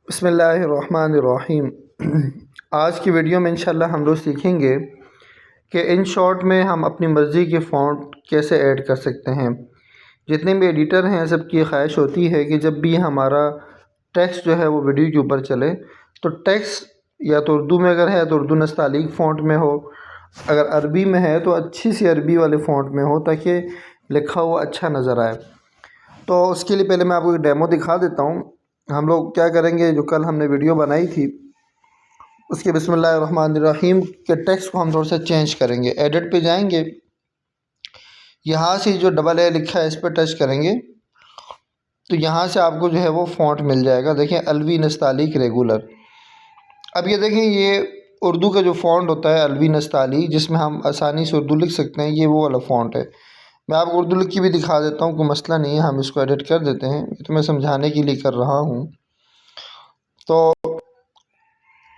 बिस्मिल्लाहिर्रहमानिर्रहीम। आज की वीडियो में इंशाल्लाह हम लोग सीखेंगे कि इन शॉर्ट में हम अपनी मर्ज़ी के फ़ॉन्ट कैसे ऐड कर सकते हैं। जितने भी एडिटर हैं सबकी ख्वाहिश होती है कि जब भी हमारा टेक्स्ट जो है वो वीडियो के ऊपर चले तो टेक्स्ट या तो उर्दू में अगर है तो उर्दू नस्तालीक फ़ॉन्ट में हो, अगर अरबी में है तो अच्छी सी अरबी वाले फ़ॉन्ट में हो ताकि लिखा हुआ अच्छा नज़र आए। तो उसके लिए पहले मैं आपको एक डेमो दिखा देता हूँ। हम लोग क्या करेंगे, जो कल हमने वीडियो बनाई थी उसके बिस्मिल्लाहिर्रहमानिर्रहीम के टेक्स्ट को हम थोड़ा सा चेंज करेंगे। एडिट पे जाएंगे, यहाँ से जो डबल ए लिखा है इस पर टच करेंगे तो यहाँ से आपको जो है वो फ़ॉन्ट मिल जाएगा। देखें, अलवी नस्तालीक रेगुलर। अब ये देखें, ये उर्दू का जो फ़ॉन्ट होता है अलवी नस्तालीक, जिसमें हम आसानी से उर्दू लिख सकते हैं, ये वो वाला फ़ॉन्ट है। मैं आपको उर्दू लिख के भी दिखा देता हूँ, कोई मसला नहीं है। हम इसको एडिट कर देते हैं, तो मैं समझाने के लिए कर रहा हूँ। तो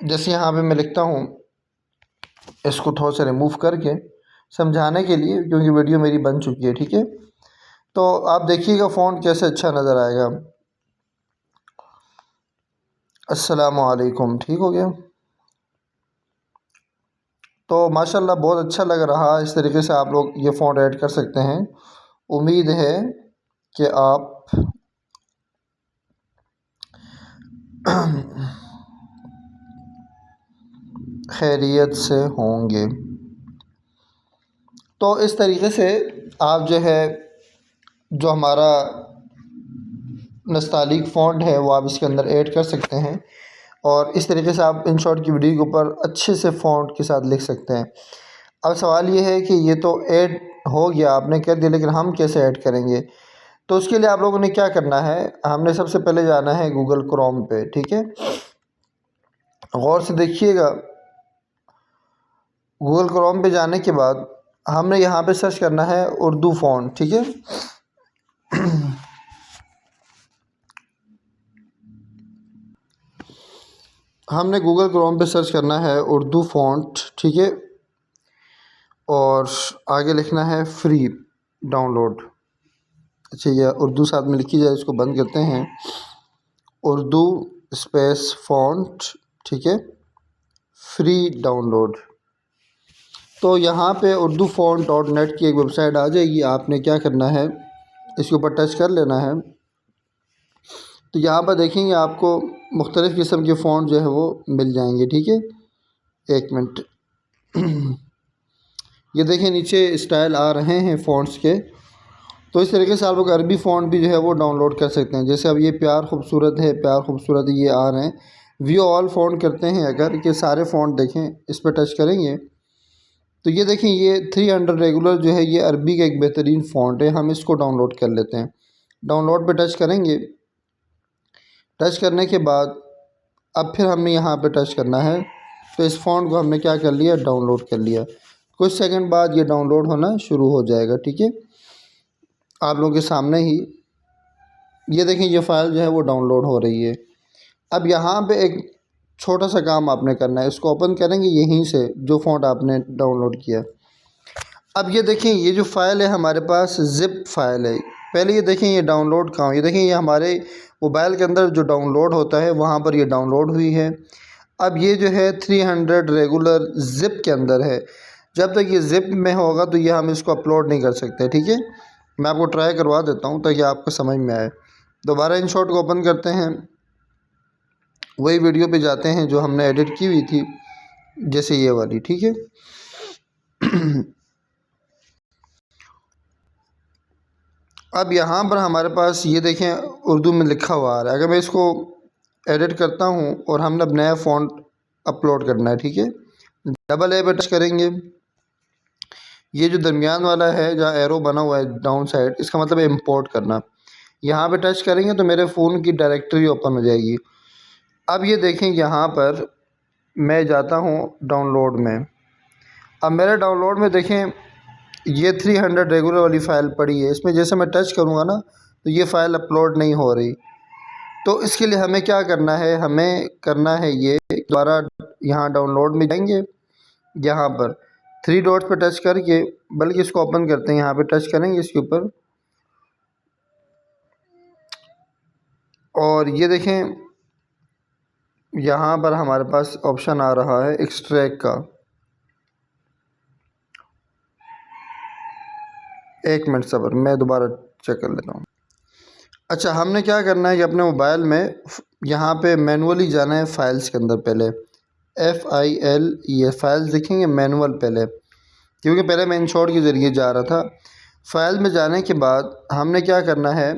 जैसे यहाँ पे मैं लिखता हूँ, इसको थोड़ा सा रिमूव करके समझाने के लिए, क्योंकि वीडियो मेरी बन चुकी है, ठीक है। तो आप देखिएगा फ़ॉन्ट कैसे अच्छा नज़र आएगा। अस्सलामुअलैकुम, ठीक हो गया। तो माशाल्लाह बहुत अच्छा लग रहा है। इस तरीके से आप लोग ये फ़ॉन्ट ऐड कर सकते हैं। उम्मीद है कि आप खैरियत से होंगे। तो इस तरीके से आप जो है, जो हमारा नस्तालीक फ़ॉन्ट है वो आप इसके अंदर ऐड कर सकते हैं और इस तरीके से आप इन शॉर्ट की वीडियो के ऊपर अच्छे से फ़ॉन्ट के साथ लिख सकते हैं। अब सवाल ये है कि ये तो ऐड हो गया, आपने कर दिया, लेकिन हम कैसे ऐड करेंगे? तो उसके लिए आप लोगों ने क्या करना है, हमने सबसे पहले जाना है गूगल क्रोम पे, ठीक है। गौर से देखिएगा, गूगल क्रोम पे जाने के बाद हमने यहाँ पे सर्च करना है उर्दू फ़ॉन्ट, ठीक है। हमने गूगल क्रोम पे सर्च करना है उर्दू फ़ॉन्ट, ठीक है, और आगे लिखना है फ्री डाउनलोड। अच्छा, यह उर्दू साथ में लिखी जाए, इसको बंद करते हैं। उर्दू स्पेस फ़ॉन्ट, ठीक है, फ्री डाउनलोड। तो यहाँ पे उर्दू फ़ॉन्ट डॉट नेट की एक वेबसाइट आ जाएगी। आपने क्या करना है, इसके ऊपर टच कर लेना है। तो यहाँ पर देखेंगे आपको मुख्तलिफ़ किस्म के फ़ॉन्ट जो है वो मिल जाएंगे, ठीक है। एक मिनट, ये देखें नीचे स्टाइल आ रहे हैं फ़ॉन्ट्स के। तो इस तरीके से आप लोग अरबी फ़ॉन्ट भी जो है वो डाउनलोड कर सकते हैं। जैसे अब ये प्यार खूबसूरत है, प्यार खूबसूरत, ये आ रहे हैं। व्यू ऑल फ़ॉन्ट करते हैं अगर, कि सारे फ़ॉन्ट देखें, इस पर टच करेंगे तो ये देखें, ये 300 रेगुलर जो है ये अरबी का एक बेहतरीन फ़ॉन्ट है। हम इसको डाउनलोड कर लेते हैं। डाउनलोड पे टच करेंगे। टच करने के बाद अब फिर हमने यहाँ पे टच करना है। तो इस फ़ॉन्ट को हमने क्या कर लिया, डाउनलोड कर लिया। कुछ सेकंड बाद ये डाउनलोड होना शुरू हो जाएगा, ठीक है। आप लोगों के सामने ही ये देखें, ये फ़ाइल जो है वो डाउनलोड हो रही है। अब यहाँ पे एक छोटा सा काम आपने करना है, इसको ओपन करेंगे यहीं से, जो फ़ॉन्ट आपने डाउनलोड किया। अब ये देखें, ये जो फ़ाइल है हमारे पास ज़िप फ़ाइल है। पहले ये देखें, ये डाउनलोड कहाँ, ये देखें, ये हमारे मोबाइल के अंदर जो डाउनलोड होता है वहाँ पर ये डाउनलोड हुई है। अब ये जो है 300 रेगुलर ज़िप के अंदर है। जब तक ये ज़िप में होगा तो ये हम इसको अपलोड नहीं कर सकते, ठीक है। मैं आपको ट्राई करवा देता हूँ ताकि आपको समझ में आए। दोबारा इन शॉट को ओपन करते हैं, वही वीडियो पे जाते हैं जो हमने एडिट की हुई थी, जैसे ये वाली, ठीक है। अब यहाँ पर हमारे पास ये देखें उर्दू में लिखा हुआ आ रहा है। अगर मैं इसको एडिट करता हूँ और हमने अब नया फ़ॉन्ट अपलोड करना है, ठीक है। डबल ए पे टच करेंगे। ये जो दरमियान वाला है जहाँ एरो बना हुआ है डाउन साइड, इसका मतलब है इंपोर्ट करना। यहाँ पे टच करेंगे तो मेरे फ़ोन की डायरेक्टरी ओपन हो जाएगी। अब ये देखें, यहाँ पर मैं जाता हूँ डाउनलोड में। अब मेरे डाउनलोड में देखें, ये 300 रेगुलर वाली फ़ाइल पड़ी है। इसमें जैसे मैं टच करूँगा ना तो ये फ़ाइल अपलोड नहीं हो रही। तो इसके लिए हमें क्या करना है, हमें करना है ये, दोबारा यहाँ डाउनलोड में जाएंगे, यहाँ पर 3 डॉट्स पर टच करके, बल्कि इसको ओपन करते हैं, यहाँ पे टच करेंगे इसके ऊपर और ये देखें, यहाँ पर हमारे पास ऑप्शन आ रहा है एक्सट्रैक्ट का। एक मिनट सब्र, मैं दोबारा चेक कर लेता हूँ। अच्छा, हमने क्या करना है कि अपने मोबाइल में यहाँ पे मैनुअली जाना है फ़ाइल्स के अंदर। पहले FIL ये फाइल्स दिखेंगे मैनुअल पहले, क्योंकि पहले मैं इंशॉट के ज़रिए जा रहा था। फाइल में जाने के बाद हमने क्या करना है,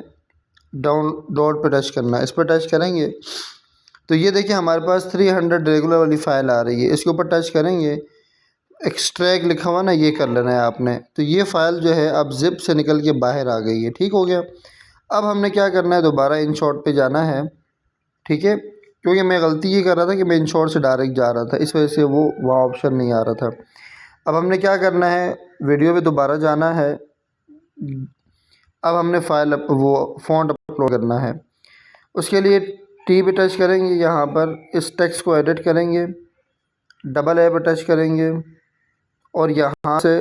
डाउनलोड पर टच करना है। इस पर टच करेंगे तो ये देखिए हमारे पास 300 रेगुलर वाली फ़ाइल आ रही है। इसके ऊपर टच करेंगे, एक्सट्रैक्ट लिखा हुआ ना, ये कर लेना है आपने। तो ये फ़ाइल जो है अब ज़िप से निकल के बाहर आ गई है। ठीक हो गया। अब हमने क्या करना है, दोबारा इंशॉट पे जाना है। ठीक है, क्योंकि मैं गलती ये कर रहा था कि मैं इंशॉट से डायरेक्ट जा रहा था, इस वजह से वो वहाँ ऑप्शन नहीं आ रहा था। अब हमने क्या करना है, वीडियो पे दोबारा जाना है। अब हमने वो फ़ॉन्ट अपलोड करना है। उसके लिए टी पे टच करेंगे, यहाँ पर इस टेक्स्ट को एडिट करेंगे, डबल ए पे टच करेंगे और यहाँ से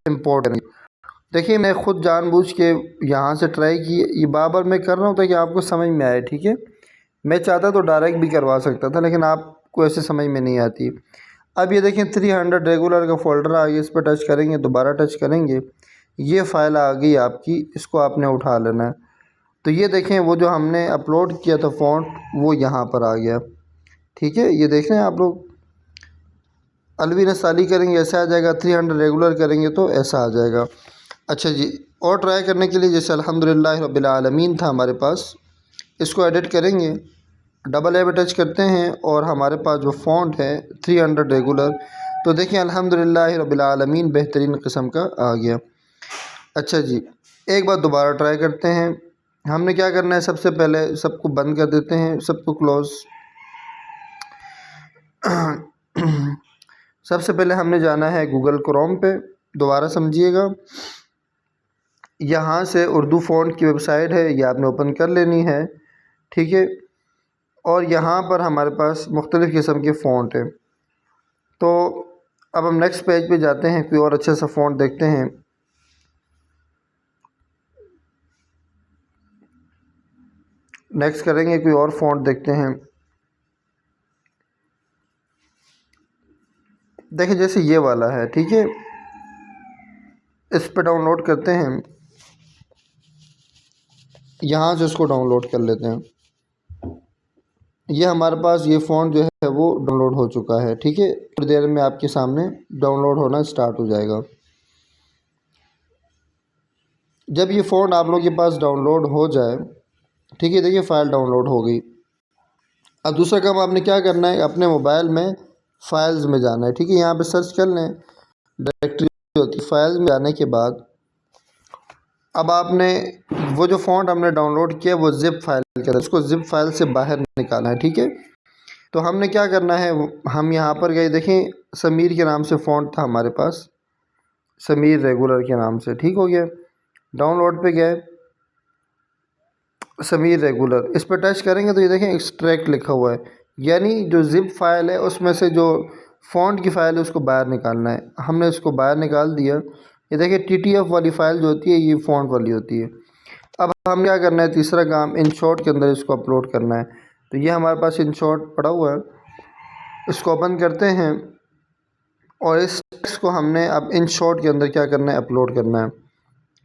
इम्पोर्ट करेंगे। देखिए मैं ख़ुद जानबूझ के यहाँ से ट्राई की, ये बार मैं कर रहा हूँ ताकि आपको समझ में आए। ठीक है, मैं चाहता तो डायरेक्ट भी करवा सकता था, लेकिन आपको ऐसे समझ में नहीं आती। अब ये देखें 300 रेगुलर का फ़ोल्डर आ गया। इस पर टच करेंगे, दोबारा टच करेंगे, ये फ़ाइल आ गई आपकी। इसको आपने उठा लेना है। तो ये देखें वो जो हमने अपलोड किया था फ़ॉन्ट, वो यहाँ पर आ गया। ठीक है, ये देख रहे हैं आप लोग। अलवी नस्ताली करेंगे ऐसा आ जाएगा, 300 रेगुलर करेंगे तो ऐसा आ जाएगा। अच्छा जी, और ट्राई करने के लिए जैसे अल्हम्दुलिल्लाह रब्बिल आलमीन था हमारे पास, इसको एडिट करेंगे, डबल ए पे टच करते हैं और हमारे पास जो फ़ॉन्ट है 300 रेगुलर, तो देखिए अल्हम्दुलिल्लाह रब्बिल आलमीन बेहतरीन किस्म का आ गया। अच्छा जी, एक बार दोबारा ट्राई करते हैं। हमने क्या करना है, सबसे पहले सबको बंद कर देते हैं, सबको क्लोज़। सबसे पहले हमने जाना है गूगल क्रोम पे, दोबारा समझिएगा। यहाँ से उर्दू फ़ॉन्ट की वेबसाइट है, ये आपने ओपन कर लेनी है। ठीक है, और यहाँ पर हमारे पास मुख्तलिफ़ किस्म के फ़ॉन्ट हैं। तो अब हम नेक्स्ट पेज पे जाते हैं, कोई और अच्छा सा फ़ॉन्ट देखते हैं। नेक्स्ट करेंगे, कोई और फ़ॉन्ट देखते हैं। देखिए जैसे ये वाला है। ठीक है, इस पर डाउनलोड करते हैं, यहाँ से उसको डाउनलोड कर लेते हैं। ये हमारे पास ये फ़ॉन्ट जो है वो डाउनलोड हो चुका है। ठीक है, थोड़ी देर में आपके सामने डाउनलोड होना स्टार्ट हो जाएगा। जब ये फ़ॉन्ट आप लोगों के पास डाउनलोड हो जाए, ठीक है, देखिए फ़ाइल डाउनलोड हो गई। अब दूसरा काम आपने क्या करना है, अपने मोबाइल में फ़ाइल्स में जाना है। ठीक है, यहाँ पे सर्च कर लें, डायरेक्टरी होती है। फ़ाइल्स में जाने के बाद अब आपने वो जो फ़ॉन्ट हमने डाउनलोड किया वो ज़िप फाइल के अंदर, उसको ज़िप फाइल से बाहर निकालना है। ठीक है, तो हमने क्या करना है, हम यहाँ पर गए, देखें समीर के नाम से फ़ॉन्ट था हमारे पास, समीर रेगुलर के नाम से। ठीक हो गया, डाउनलोड पे गए, समीर रेगुलर, इस पर टच करेंगे तो ये देखें एक्सट्रैक्ट लिखा हुआ है, यानी जो ज़िप फाइल है उसमें से जो फ़ॉन्ट की फ़ाइल है उसको बाहर निकालना है। हमने उसको बाहर निकाल दिया। ये देखिए TTF वाली फ़ाइल जो होती है ये फ़ॉन्ट वाली होती है। अब हम क्या करना है, तीसरा काम InShot के अंदर इसको अपलोड करना है। तो ये हमारे पास InShot पड़ा हुआ है, इसको ओपन करते हैं और इस टेक्स्ट को हमने अब InShot के अंदर क्या करना है, अपलोड करना है।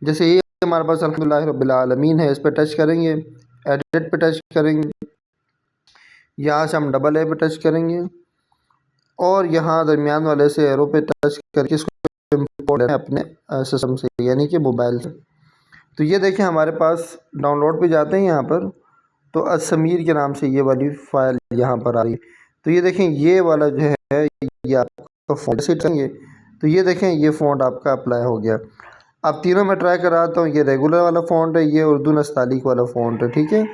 जैसे ये हमारे पास अल्हम्दुलिल्लाह रब्बिल आलमीन है, इस पर टच करेंगे, एडिट पे टच करेंगे, यहाँ से हम डबल ए पे टच करेंगे और यहाँ दरमियान वाले से एरो पे टच करके इसको इम्पोर्ट करना है अपने सिस्टम से, यानी कि मोबाइल से। तो ये देखें हमारे पास डाउनलोड पे जाते हैं यहाँ पर, तो असमीर के नाम से ये वाली फ़ाइल यहाँ पर आ रही है। तो ये देखें ये वाला जो है ये आपका फ़ॉन्ट से करेंगे तो ये देखें ये फ़ॉन्ट आपका अप्लाई हो गया। अब तीनों में ट्राई कराता हूँ, ये रेगुलर वाला फ़ॉन्ट है, ये उर्दू नस्तालिक वाला फ़ॉन्ट है। ठीक है,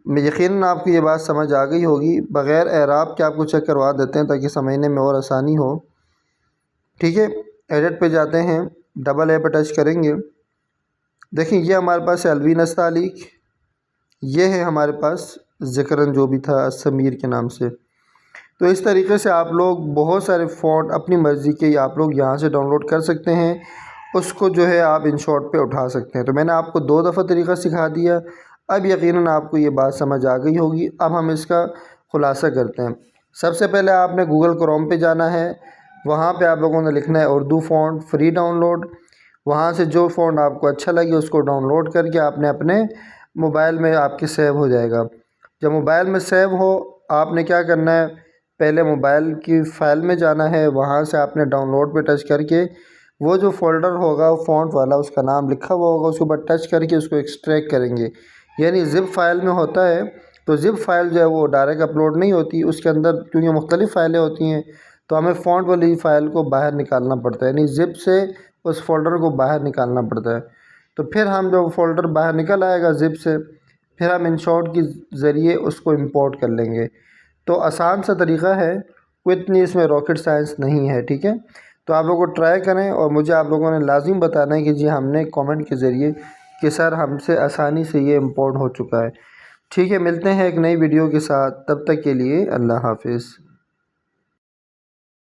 मैं यकीनन आपको ये बात समझ आ गई होगी। बग़ैर एराब के आपको चेक करवा देते हैं ताकि समझने में और आसानी हो। ठीक है, एडिट पे जाते हैं, डबल ए पे टच करेंगे, देखिए ये हमारे पास है अलवी नस्तालिक, ये है हमारे पास ज़िक्रन जो भी था समीर के नाम से। तो इस तरीके से आप लोग बहुत सारे फ़ॉन्ट अपनी मर्ज़ी के आप लोग यहाँ से डाउनलोड कर सकते हैं, उसको जो है आप InShot पे उठा सकते हैं। तो मैंने आपको 2 दफ़ा तरीका सिखा दिया। अब यकीनन आपको ये बात समझ आ गई होगी। अब हम इसका खुलासा करते हैं। सबसे पहले आपने गूगल क्रोम पे जाना है, वहाँ पे आप लोगों ने लिखना है उर्दू फ़ॉन्ट फ्री डाउनलोड। वहाँ से जो फ़ॉन्ट आपको अच्छा लगे उसको डाउनलोड करके आपने अपने मोबाइल में आपके सेव हो जाएगा। जब मोबाइल में सेव हो, आपने क्या करना है, पहले मोबाइल की फ़ाइल में जाना है, वहाँ से आपने डाउनलोड पे टच करके वो जो फ़ोल्डर होगा फ़ॉन्ट वाला, उसका नाम लिखा हुआ होगा, उसके ऊपर टच करके उसको एक्सट्रैक्ट करेंगे। यानी ज़िप फ़ाइल में होता है, तो ज़िप फ़ाइल जो है वो डायरेक्ट अपलोड नहीं होती, उसके अंदर क्योंकि मुख्तलिफ़ फ़ाइलें होती हैं, तो हमें फ़ॉन्ट वाली फ़ाइल को बाहर निकालना पड़ता है, यानी ज़िप से उस फ़ोल्डर को बाहर निकालना पड़ता है। तो फिर हम जब फ़ोल्डर बाहर निकल आएगा ज़िप से, फिर हम इंशॉट के ज़रिए उसको इंपोर्ट कर लेंगे। तो आसान सा तरीक़ा है, कोई इतनी इसमें रॉकेट साइंस नहीं है, ठीक है। तो आप लोगों को ट्राई करें और मुझे आप लोगों ने लाजिम बताना है कि जी हमने कमेंट के ज़रिए कि सर हमसे आसानी से ये इंपोर्ट हो चुका है। ठीक है, मिलते हैं एक नई वीडियो के साथ, तब तक के लिए अल्लाह हाफ़िज़।